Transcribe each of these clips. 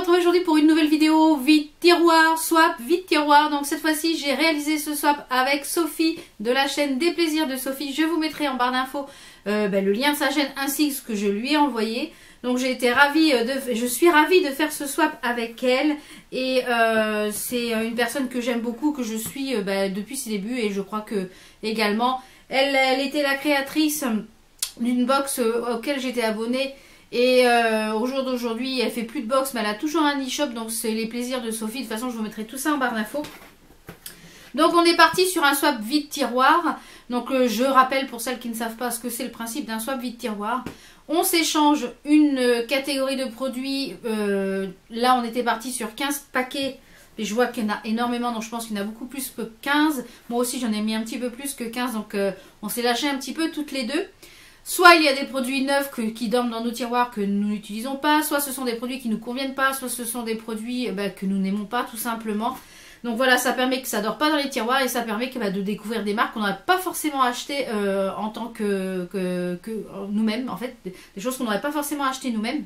retrouver aujourd'hui pour une nouvelle vidéo vide tiroir, swap, vide tiroir. Donc cette fois-ci j'ai réalisé ce swap avec Sophie de la chaîne Des Plaisirs de Sophie. Je vous mettrai en barre d'infos le lien de sa chaîne ainsi que ce que je lui ai envoyé. Donc j'ai été ravie je suis ravie de faire ce swap avec elle. Et c'est une personne que j'aime beaucoup, que je suis depuis ses débuts. Et je crois que également elle était la créatrice d'une box auquel j'étais abonnée. Et au jour d'aujourd'hui, elle fait plus de box, mais elle a toujours un e-shop, donc c'est les plaisirs de Sophie. De toute façon, je vous mettrai tout ça en barre d'infos. Donc on est parti sur un swap vide tiroir. Donc je rappelle pour celles qui ne savent pas ce que c'est le principe d'un swap vide tiroir. On s'échange une catégorie de produits. Là, on était parti sur 15 paquets. Et je vois qu'il y en a énormément, donc je pense qu'il y en a beaucoup plus que 15. Moi aussi, j'en ai mis un petit peu plus que 15, donc on s'est lâché un petit peu toutes les deux. Soit il y a des produits neufs qui dorment dans nos tiroirs que nous n'utilisons pas, soit ce sont des produits qui ne nous conviennent pas, soit ce sont des produits que nous n'aimons pas tout simplement. Donc voilà, ça permet que ça ne dort pas dans les tiroirs et ça permet de découvrir des marques qu'on n'aurait pas forcément achetées en tant que nous-mêmes, en fait, des choses qu'on n'aurait pas forcément achetées nous-mêmes.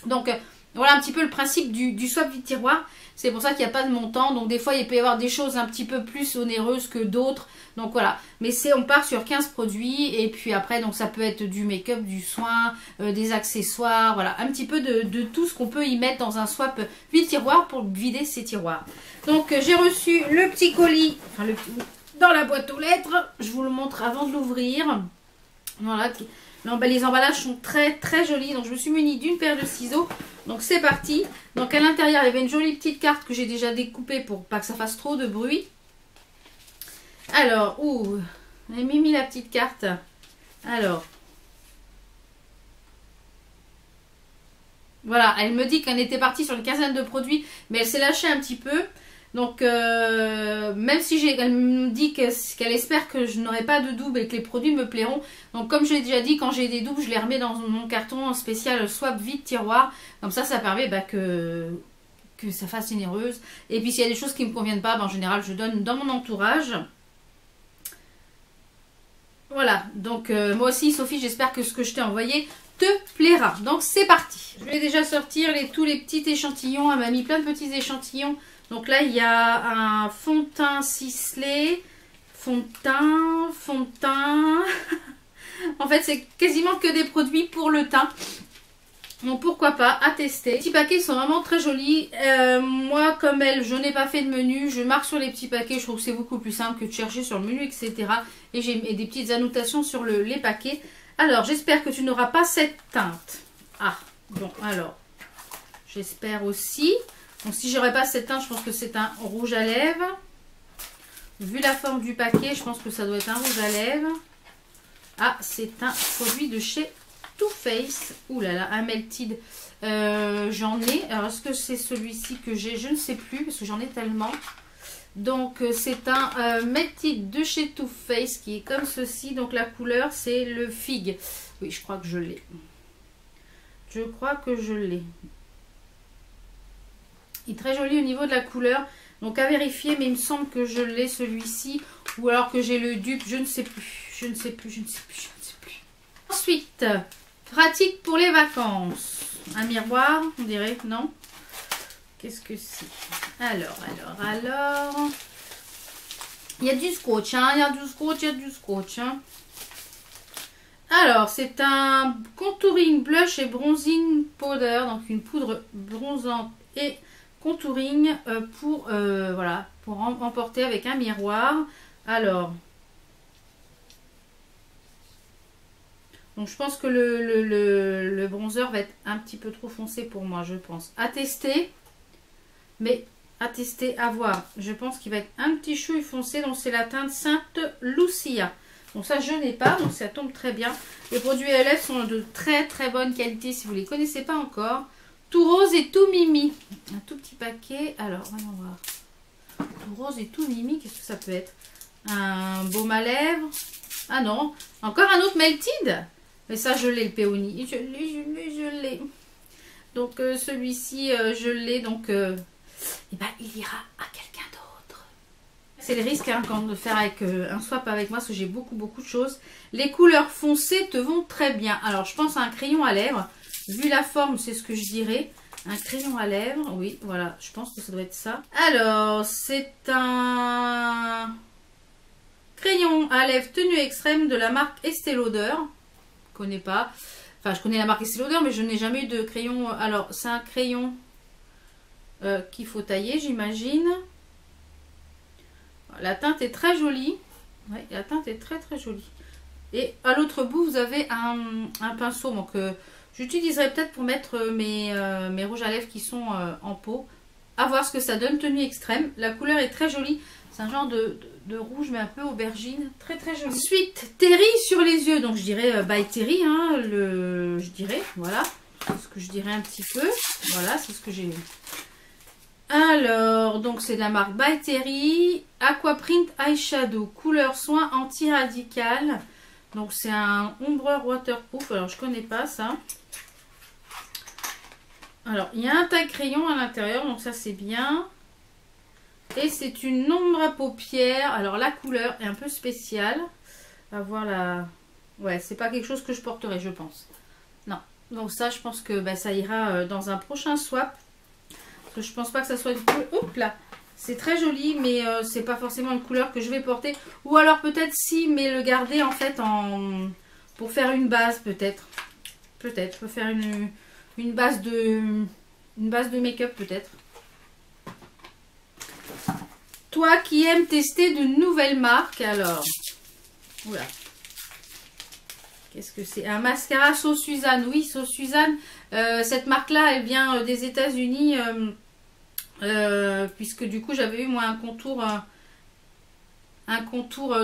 Donc voilà un petit peu le principe du swap vide tiroir. C'est pour ça qu'il n'y a pas de montant. Donc des fois il peut y avoir des choses un petit peu plus onéreuses que d'autres. Donc voilà. Mais on part sur 15 produits. Et puis après donc ça peut être du make-up, du soin, des accessoires. Voilà. Un petit peu de tout ce qu'on peut y mettre dans un swap vide tiroir pour vider ses tiroirs. Donc j'ai reçu le petit colis dans la boîte aux lettres. Je vous le montre avant de l'ouvrir. Voilà. Les emballages sont très très jolis. Donc je me suis munie d'une paire de ciseaux. Donc c'est parti. Donc à l'intérieur il y avait une jolie petite carte que j'ai déjà découpée pour pas que ça fasse trop de bruit. Alors, j'ai mis la petite carte. Alors, voilà, elle me dit qu'elle était partie sur une quinzaine de produits, mais elle s'est lâchée un petit peu. Donc, même si elle me dit qu'elle espère que je n'aurai pas de double et que les produits me plairont. Donc, comme je l'ai déjà dit, quand j'ai des doubles, je les remets dans mon carton spécial swap vide tiroir. Comme ça permet que ça fasse une heureuse. Et puis, s'il y a des choses qui ne me conviennent pas, en général, je donne dans mon entourage. Voilà, donc moi aussi, Sophie, j'espère que ce que je t'ai envoyé te plaira. Donc, c'est parti. Je vais déjà sortir tous les petits échantillons. Elle m'a mis plein de petits échantillons. Donc là, il y a un fond de teint ciselé, fond de teint. En fait, c'est quasiment que des produits pour le teint. Donc pourquoi pas, à tester. Les petits paquets sont vraiment très jolis. Moi, comme elle, je n'ai pas fait de menu. Je marque sur les petits paquets. Je trouve que c'est beaucoup plus simple que de chercher sur le menu, etc. Et j'ai des petites annotations sur les paquets. Alors, j'espère que tu n'auras pas cette teinte. Ah, bon, alors, j'espère aussi. Donc si j'aurais pas cette teinte, je pense que c'est un rouge à lèvres. Vu la forme du paquet, je pense que ça doit être un rouge à lèvres. Ah, c'est un produit de chez Too Faced. Ouh là là, un melted. J'en ai. Alors est-ce que c'est celui-ci que j'ai? Je ne sais plus parce que j'en ai tellement. Donc c'est un melted de chez Too Faced qui est comme ceci. Donc la couleur c'est le figue. Oui, je crois que je l'ai. Je crois que je l'ai. Il est très joli au niveau de la couleur. Donc à vérifier, mais il me semble que je l'ai celui-ci. Ou alors que j'ai le dupe, je ne sais plus. Je ne sais plus. Ensuite, pratique pour les vacances. Un miroir, on dirait, non? Qu'est-ce que c'est? Alors. Il y a du scotch, hein. Il y a du scotch, hein. Alors, c'est un contouring blush et bronzing powder. Donc une poudre bronzante et contouring pour emporter avec un miroir. Alors, donc je pense que le bronzer va être un petit peu trop foncé pour moi, je pense. À tester, mais à tester, à voir. Je pense qu'il va être un petit chouille foncé, donc c'est la teinte Sainte Lucia. Donc ça je n'ai pas, donc ça tombe très bien. Les produits LF sont de très très bonne qualité si vous ne les connaissez pas encore. Tout rose et tout mimi. Un tout petit paquet. Alors, voyons voir. Tout rose et tout mimi, qu'est-ce que ça peut être? Un baume à lèvres. Ah non, encore un autre melted. Mais ça, je l'ai, le péony. Je l'ai. Donc, celui-ci, je l'ai. Donc, il ira à quelqu'un d'autre. C'est le risque quand de faire avec un swap avec moi, parce que j'ai beaucoup de choses. Les couleurs foncées te vont très bien. Alors, je pense à un crayon à lèvres. Vu la forme, c'est ce que je dirais. Un crayon à lèvres, oui, voilà, je pense que ça doit être ça. Alors, c'est un crayon à lèvres tenue extrême de la marque Estée Lauder. Je connais pas. Enfin, je connais la marque Estée Lauder, mais je n'ai jamais eu de crayon. Alors, c'est un crayon qu'il faut tailler, j'imagine. La teinte est très jolie. Oui, la teinte est très très jolie. Et à l'autre bout, vous avez un pinceau. Donc, j'utiliserai peut-être pour mettre mes rouges à lèvres qui sont en pot. À voir ce que ça donne, tenue extrême. La couleur est très jolie. C'est un genre de rouge, mais un peu aubergine. Très très joli. Ensuite, Terry sur les yeux. Donc, je dirais by Terry. Hein, je dirais, voilà. C'est ce que je dirais un petit peu. Voilà, c'est ce que j'ai... Alors, donc c'est de la marque By Terry, Aquaprint Eyeshadow, couleur soin anti-radical. Donc c'est un ombreur waterproof, alors je connais pas ça. Alors, il y a un taille crayon à l'intérieur, donc ça c'est bien. Et c'est une ombre à paupières, alors la couleur est un peu spéciale. On va voir la... Ouais, c'est pas quelque chose que je porterai, je pense. Non, donc ça je pense que bah, ça ira dans un prochain swap. Je pense pas que ça soit une couleur... Oups là, c'est très joli, mais c'est pas forcément une couleur que je vais porter. Ou alors peut-être si, mais le garder en fait pour faire une base peut-être. Peut-être, je peux faire une base de make-up peut-être. Toi qui aimes tester de nouvelles marques, alors... Oula. Qu'est-ce que c'est? Un mascara Sauce Suzanne. Oui, Sauce Suzanne. Cette marque-là, elle vient des États-Unis. Puisque du coup, j'avais eu moi un contour.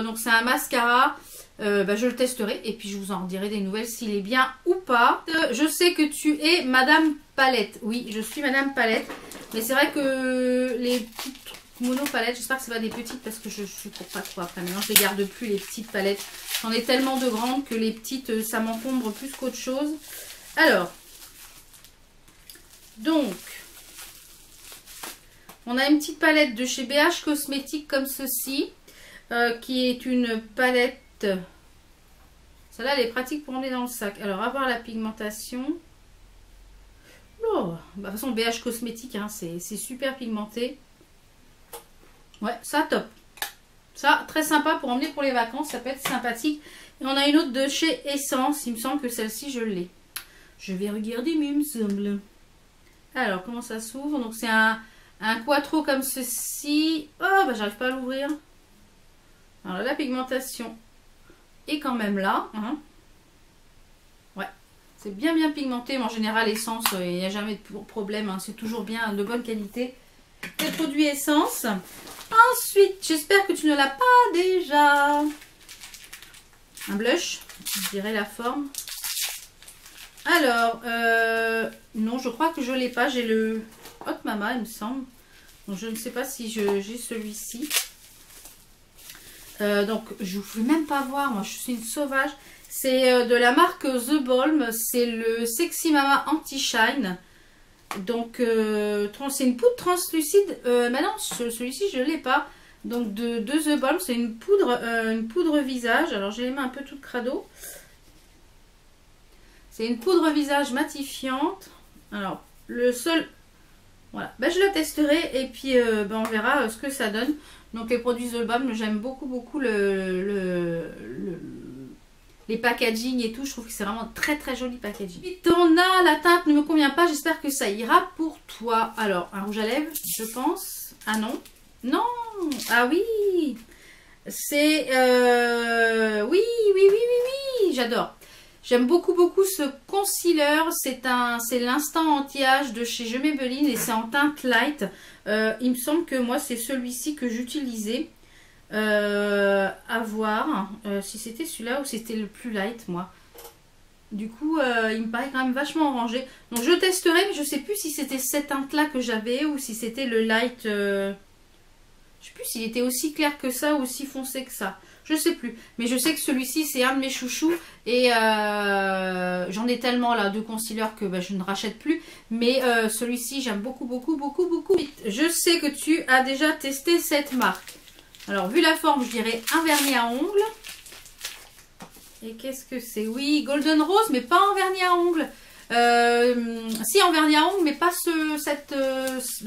Donc c'est un mascara. Je le testerai. Et puis je vous en dirai des nouvelles s'il est bien ou pas. Je sais que tu es Madame Palette. Oui, je suis Madame Palette. Mais c'est vrai que les petites mono palettes, j'espère que c'est pas des petites parce que je suis pour pas trop après. Maintenant, je les garde plus les petites palettes. J'en ai tellement de grandes que les petites, ça m'encombre plus qu'autre chose. Alors, donc, on a une petite palette de chez BH Cosmétiques comme ceci, qui est une palette. Celle-là, elle est pratique pour emmener dans le sac. Alors, avoir la pigmentation. Oh, bah, de toute façon, BH Cosmétiques, hein, c'est super pigmenté. Ouais, ça top. Ça, très sympa pour emmener pour les vacances. Ça peut être sympathique. Et on a une autre de chez Essence. Il me semble que celle-ci, je l'ai. Je vais regarder, mais il me semble. Alors, comment ça s'ouvre? Donc, c'est un quattro comme ceci. Oh, bah, j'arrive pas à l'ouvrir. Alors, la pigmentation est quand même là. Hein. Ouais, c'est bien pigmenté. Mais en général, Essence, il n'y a jamais de problème. Hein. C'est toujours bien de bonne qualité. Les produits Essence. Ensuite, j'espère que tu ne l'as pas déjà. Un blush, je dirais la forme. Alors, non, je crois que je ne l'ai pas. J'ai le Hot Mama, il me semble. Donc, je ne sais pas si j'ai celui-ci. Donc, je ne vous fais même pas voir. Moi, je suis une sauvage. C'est de la marque The Balm. C'est le Sexy Mama Anti-Shine. Donc, c'est une poudre translucide. Maintenant, celui-ci, je ne l'ai pas. Donc, de The Balm, c'est une poudre visage. Alors, j'ai les mains un peu toutes crado. C'est une poudre visage matifiante. Alors, le seul... Voilà. Ben, je la testerai et puis on verra ce que ça donne. Donc, les produits The Balm, j'aime beaucoup les packaging et tout. Je trouve que c'est vraiment très joli packaging. Ensuite, on a la teinte ne me convient pas. J'espère que ça ira pour toi. Alors, un rouge à lèvres, je pense. Ah non. Non. Ah oui. C'est... Oui. J'adore. J'aime beaucoup ce concealer. C'est l'instant anti-âge de chez Je Maybelline et c'est en teinte light. Il me semble que moi, c'est celui-ci que j'utilisais. À voir si c'était celui-là ou si c'était le plus light moi. Du coup il me paraît quand même vachement orangé. Donc je testerai mais je sais plus si c'était cette teinte là que j'avais ou si c'était le light. Je sais plus s'il était aussi clair que ça ou aussi foncé que ça. Je sais plus. Mais je sais que celui-ci c'est un de mes chouchous et j'en ai tellement là de concealer que je ne rachète plus. Mais celui-ci j'aime beaucoup. Je sais que tu as déjà testé cette marque. Alors, vu la forme, je dirais un vernis à ongles. Et qu'est-ce que c'est? Oui, Golden Rose, mais pas en vernis à ongles. Si, en vernis à ongles, mais pas de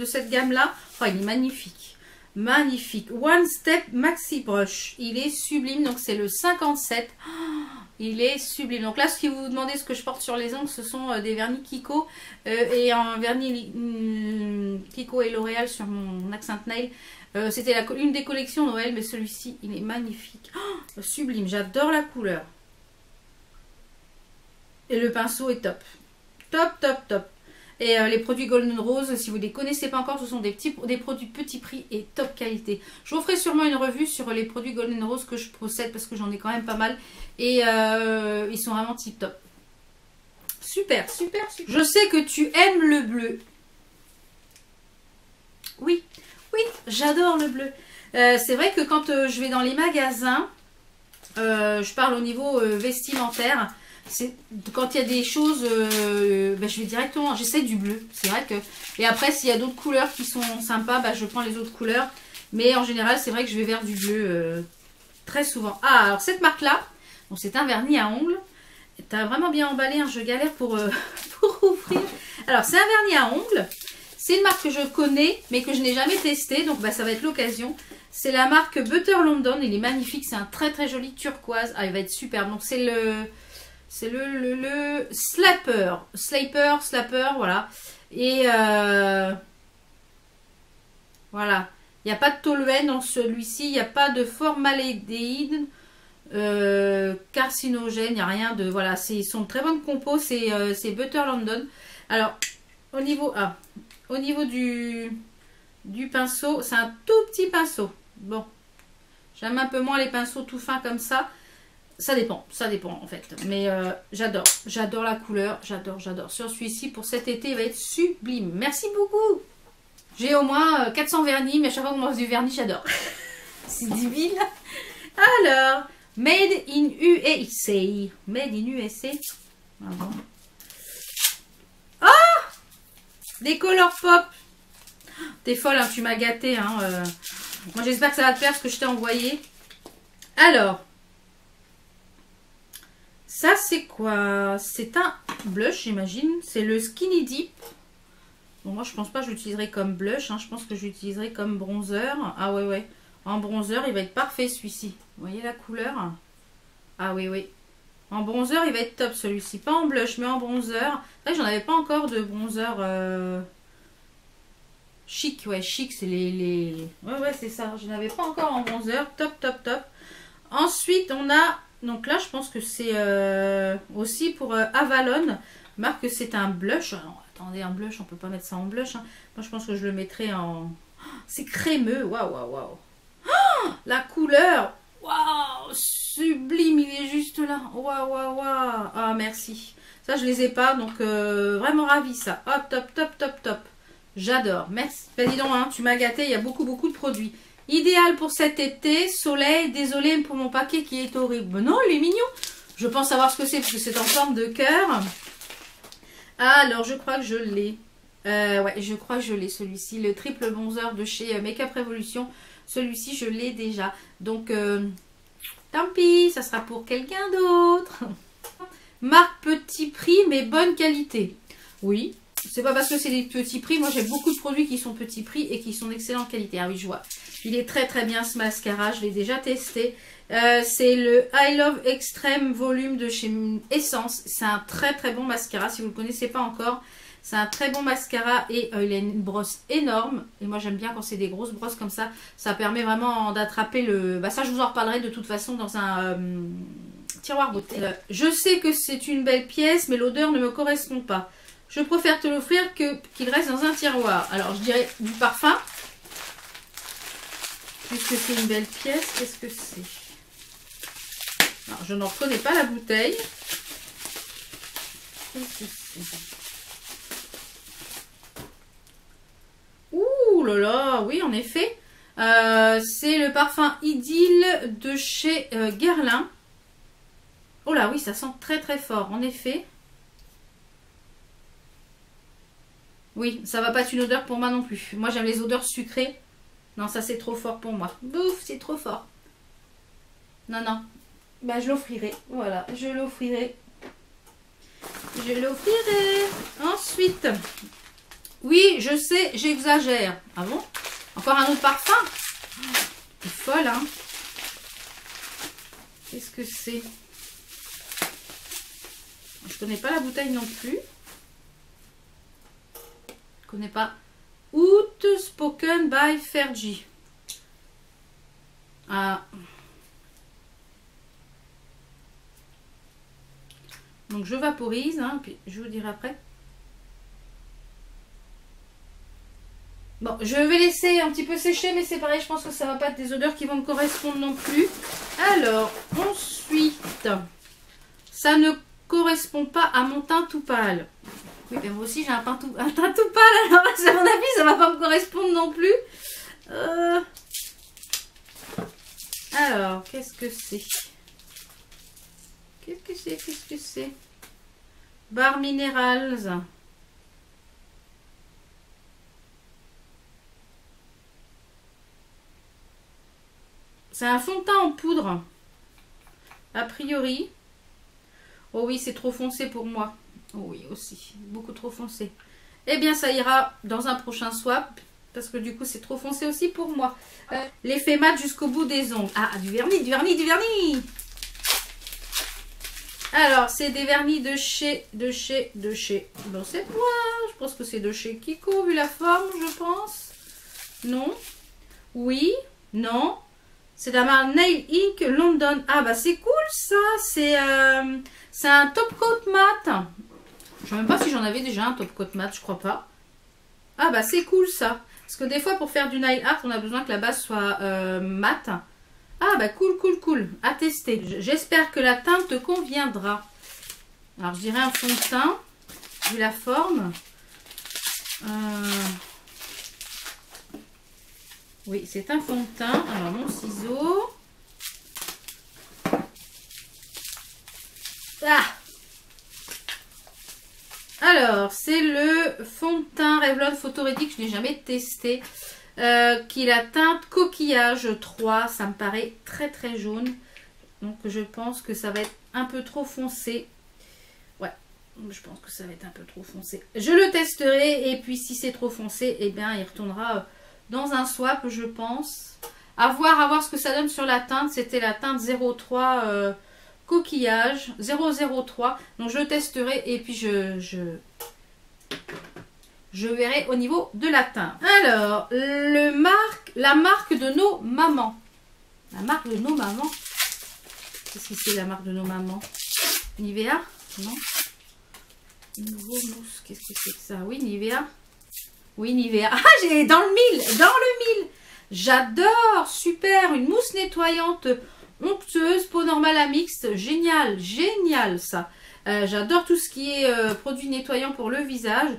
cette gamme-là. Oh, il est magnifique. Magnifique. One Step Maxi Brush. Il est sublime. Donc, c'est le 57. Oh, il est sublime. Donc là, si vous vous demandez ce que je porte sur les ongles, ce sont des vernis Kiko et un vernis Kiko et L'Oréal sur mon Accent Nail. C'était une des collections Noël, mais celui-ci, il est magnifique. Oh, sublime. J'adore la couleur. Et le pinceau est top. Top, top, top. Et les produits Golden Rose, si vous ne les connaissez pas encore, ce sont des produits petit prix et top qualité. Je vous ferai sûrement une revue sur les produits Golden Rose que je possède parce que j'en ai quand même pas mal. Et ils sont vraiment tip top. Super, super, super. Je sais que tu aimes le bleu. Oui, oui, j'adore le bleu. C'est vrai que quand je vais dans les magasins, je parle au niveau vestimentaire. Quand il y a des choses, ben je vais directement, j'essaie du bleu, c'est vrai que, et après s'il y a d'autres couleurs qui sont sympas, ben je prends les autres couleurs, mais en général c'est vrai que je vais vers du bleu très souvent. Ah, alors cette marque là, bon, c'est un vernis à ongles, t'as vraiment bien emballé, hein, je galère pour ouvrir. Alors c'est un vernis à ongles, c'est une marque que je connais mais que je n'ai jamais testé, donc ben, ça va être l'occasion. C'est la marque Butter London, il est magnifique, c'est un très très joli turquoise, ah il va être superbe, donc c'est le Slapper, voilà. Et voilà. Il n'y a pas de toluène dans celui-ci, il n'y a pas de formaldéhyde carcinogène, il n'y a rien de... Voilà, ils sont de très bonnes compos, c'est Butter London. Alors, au niveau du pinceau, c'est un tout petit pinceau. Bon, j'aime un peu moins les pinceaux tout fins comme ça. Ça dépend en fait. Mais j'adore la couleur, j'adore. Sur celui-ci, pour cet été, il va être sublime. Merci beaucoup. J'ai au moins 400 vernis, mais à chaque fois qu'on mange du vernis, j'adore. C'est divine. Alors, Made in USA. Made in USA. Ah, des Color Pop. T'es folle, hein, tu m'as gâté. Hein, Moi, j'espère que ça va te faire ce que je t'ai envoyé. Alors... Ça, c'est quoi? C'est un blush, j'imagine. C'est le Skinny Dip. Bon, moi, je pense pas que je l'utiliserai comme blush. Hein. Je pense que je l'utiliserai comme bronzer. Ah ouais, ouais. En bronzer, il va être parfait, celui-ci. Vous voyez la couleur? Ah oui, oui. En bronzer, il va être top, celui-ci. Pas en blush, mais en bronzer. C'est vrai que j'en avais pas encore de bronzer chic. Ouais, chic, c'est les... Ouais, ouais, c'est ça. Je n'avais pas encore en bronzer. Top, top, top. Ensuite, on a... Donc là, je pense que c'est aussi pour Avalon. Marque que c'est un blush. Non, attendez, un blush, on peut pas mettre ça en blush. Hein. Moi, je pense que je le mettrai en... Oh, c'est crémeux. Waouh, waouh, waouh. Oh, la couleur. Waouh, sublime. Il est juste là. Waouh, waouh, waouh. Ah, merci. Ça, je les ai pas. Donc, vraiment ravi ça. Oh, top, top, top, top. J'adore. Merci. Ben, dis donc, hein, tu m'as gâté. Il y a beaucoup, beaucoup de produits. Idéal pour cet été, soleil, désolé pour mon paquet qui est horrible. Non, il est mignon. Je pense savoir ce que c'est parce que c'est en forme de cœur. Alors, je crois que je l'ai. Ouais, je crois que je l'ai celui-ci. Le triple bronzer de chez Makeup Revolution. Celui-ci, je l'ai déjà. Donc, tant pis, ça sera pour quelqu'un d'autre. Marque petit prix, mais bonne qualité. Oui. C'est pas parce que c'est des petits prix. Moi, j'ai beaucoup de produits qui sont petits prix et qui sont d'excellente qualité. Ah oui, je vois. Il est très très bien ce mascara. Je l'ai déjà testé. C'est le I Love Extreme Volume de chez Essence. C'est un très très bon mascara. Si vous ne le connaissez pas encore, c'est un très bon mascara. Et il a une brosse énorme. Et moi, j'aime bien quand c'est des grosses brosses comme ça. Ça permet vraiment d'attraper le... Bah, ça, je vous en reparlerai de toute façon dans un... tiroir beauté. Je sais que c'est une belle pièce, mais l'odeur ne me correspond pas. Je préfère te l'offrir qu'il reste dans un tiroir. Alors, je dirais du parfum. Puisque c'est une belle pièce, qu'est-ce que c'est? Alors, je n'en reconnais pas la bouteille. Qu'est-ce que c'est? Ouh là là, oui, en effet. C'est le parfum Idylle de chez Guerlain. Oh là, oui, ça sent très très fort, en effet. Oui, ça va pas être une odeur pour moi non plus. Moi, j'aime les odeurs sucrées. Non, ça, c'est trop fort pour moi. Bouf, c'est trop fort. Non, non. Bah, je l'offrirai. Voilà, je l'offrirai. je l'offrirai. Ensuite, oui, je sais, j'exagère. Ah bon? Encore un autre parfum? C'est folle, hein? Qu'est-ce que c'est? Je connais pas la bouteille non plus. Je connais pas. Outspoken by Fergie. Ah. Donc je vaporise, hein, puis je vous dirai après. Bon, je vais laisser un petit peu sécher, mais c'est pareil, je pense que ça va pas être des odeurs qui vont me correspondre non plus. Alors, ensuite, ça ne correspond pas à mon teint tout pâle. Oui, mais moi aussi j'ai un teint tout pâle, alors à mon avis, ça va pas me correspondre non plus. Alors, qu'est-ce que c'est? Qu'est-ce que c'est? Bar Minerals. C'est un fond de teint en poudre. A priori. Oh oui, c'est trop foncé pour moi. Oh oui, aussi. Beaucoup trop foncé. Eh bien, ça ira dans un prochain swap. Parce que du coup, c'est trop foncé aussi pour moi. L'effet mat jusqu'au bout des ongles. Ah, du vernis, du vernis, du vernis. Alors, c'est des vernis de chez. Bon, c'est moi. Je pense que c'est de chez Kiko, vu la forme, je pense. Non. Oui. Non. C'est de la marque Nail Ink London. Ah, bah, c'est cool, ça. C'est un top coat mat. Je ne sais même pas si j'en avais déjà un top coat mat, je crois pas. Ah, bah, c'est cool, ça. Parce que des fois, pour faire du nail art, on a besoin que la base soit mat. Ah bah cool, à tester. J'espère que la teinte te conviendra. Alors je dirais un fond de teint, vu la forme. Oui, c'est un fond de teint. Alors mon ciseau. Ah! Alors, c'est le fond de teint Revlon Photorédique, je n'ai jamais testé. Qui est la teinte coquillage 3, ça me paraît très jaune, donc je pense que ça va être un peu trop foncé. Ouais, je pense que ça va être un peu trop foncé. Je le testerai et puis si c'est trop foncé, eh bien il retournera dans un swap, je pense. À voir ce que ça donne sur la teinte. C'était la teinte 03 coquillage 003, donc je testerai et puis je verrai au niveau de la teinte. Alors, la marque de nos mamans. La marque de nos mamans. Qu'est-ce que c'est la marque de nos mamans? Nivea? Non. Nouveau mousse. Qu'est-ce que c'est que ça? Oui, Nivea. Oui, Nivea. Ah, j'ai dans le mille. Dans le mille. J'adore. Super. Une mousse nettoyante onctueuse, peau normale à mixte. Génial. Génial, ça. J'adore tout ce qui est produit nettoyant pour le visage.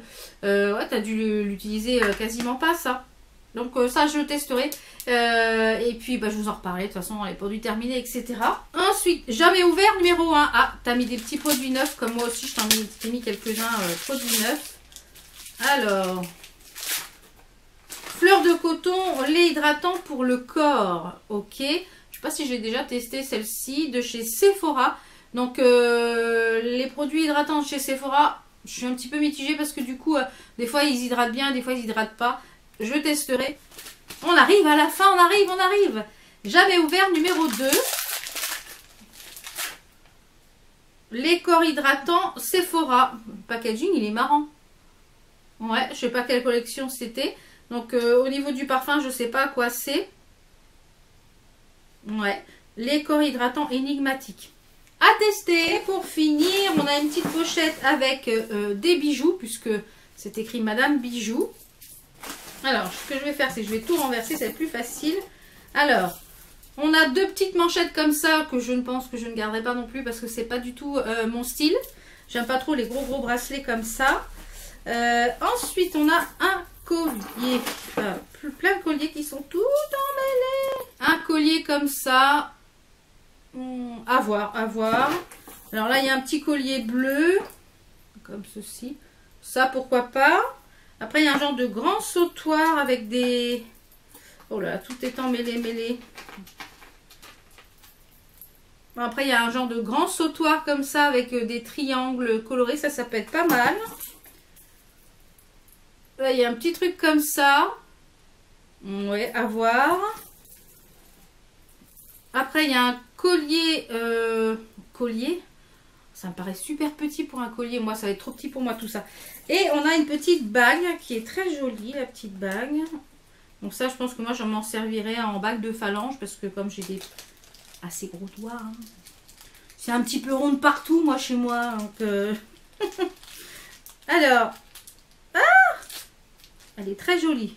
Ouais, tu as dû l'utiliser quasiment pas, ça. Donc ça, je le testerai. Et puis, bah, je vous en reparlerai. De toute façon, les produits terminés, etc. Ensuite, jamais ouvert, numéro 1. Ah, tu as mis des petits produits neufs, comme moi aussi. Je t'ai mis quelques-uns produits neufs. Alors, fleur de coton, lait hydratant pour le corps. Ok. Je sais pas si j'ai déjà testé celle-ci de chez Sephora. Donc, les produits hydratants de chez Sephora, je suis un petit peu mitigée parce que du coup, des fois, ils hydratent bien, des fois, ils hydratent pas. Je testerai. On arrive à la fin, on arrive. Jamais ouvert, numéro 2. Les corps hydratants Sephora. Le packaging, il est marrant. Ouais, je sais pas quelle collection c'était. Donc, au niveau du parfum, je sais pas quoi c'est. Ouais, les corps hydratants énigmatiques. À tester. Et pour finir, on a une petite pochette avec des bijoux, puisque c'est écrit Madame Bijoux. Alors, ce que je vais faire, c'est que je vais tout renverser, c'est plus facile. Alors, on a deux petites manchettes comme ça, que je ne pense que je ne garderai pas non plus, parce que c'est pas du tout mon style. J'aime pas trop les gros bracelets comme ça. Ensuite, on a un collier. Plein de colliers qui sont tout emmêlés. Un collier comme ça. À voir. Alors là, il y a un petit collier bleu, comme ceci. Ça, pourquoi pas. Après, il y a un genre de grand sautoir avec des... Oh là, tout est emmêlé. Après, il y a un genre de grand sautoir comme ça avec des triangles colorés. Ça peut être pas mal. Là, il y a un petit truc comme ça. Ouais, à voir. Après, il y a un collier. Collier. Ça me paraît super petit pour un collier. Moi, ça va être trop petit pour moi tout ça. Et on a une petite bague qui est très jolie, la petite bague. Donc ça, je pense que moi, je m'en servirai en bague de phalange parce que comme j'ai des assez gros doigts, hein, c'est un petit peu rond de partout, moi, chez moi. Donc, alors, elle est très jolie.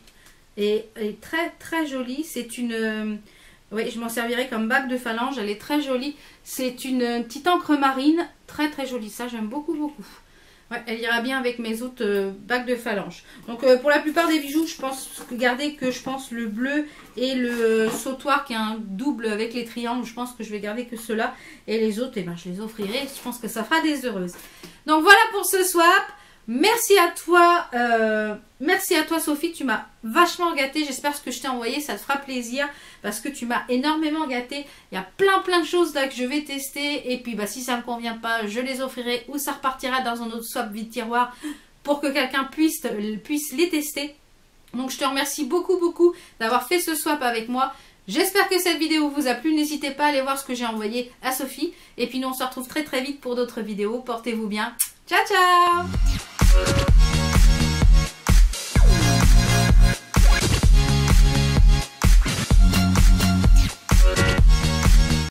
Et elle est très, très jolie. C'est une... oui, je m'en servirai comme bague de phalange. Elle est très jolie. C'est une petite encre marine. Très, très jolie. Ça, j'aime beaucoup, beaucoup. Ouais, elle ira bien avec mes autres bagues de phalange. Donc, pour la plupart des bijoux, je pense garder que le bleu et le sautoir qui est un double avec les triangles. Je pense que je vais garder que ceux-là. Et les autres, eh ben, je les offrirai. Je pense que ça fera des heureuses. Donc, voilà pour ce swap. Merci à toi Sophie, tu m'as vachement gâtée. J'espère que ce que je t'ai envoyé, ça te fera plaisir parce que tu m'as énormément gâtée. Il y a plein de choses là que je vais tester et puis bah, si ça ne me convient pas, je les offrirai ou ça repartira dans un autre swap vide tiroir pour que quelqu'un puisse les tester. Donc je te remercie beaucoup d'avoir fait ce swap avec moi. J'espère que cette vidéo vous a plu. N'hésitez pas à aller voir ce que j'ai envoyé à Sophie. Et puis nous on se retrouve très vite pour d'autres vidéos. Portez-vous bien. Ciao ciao.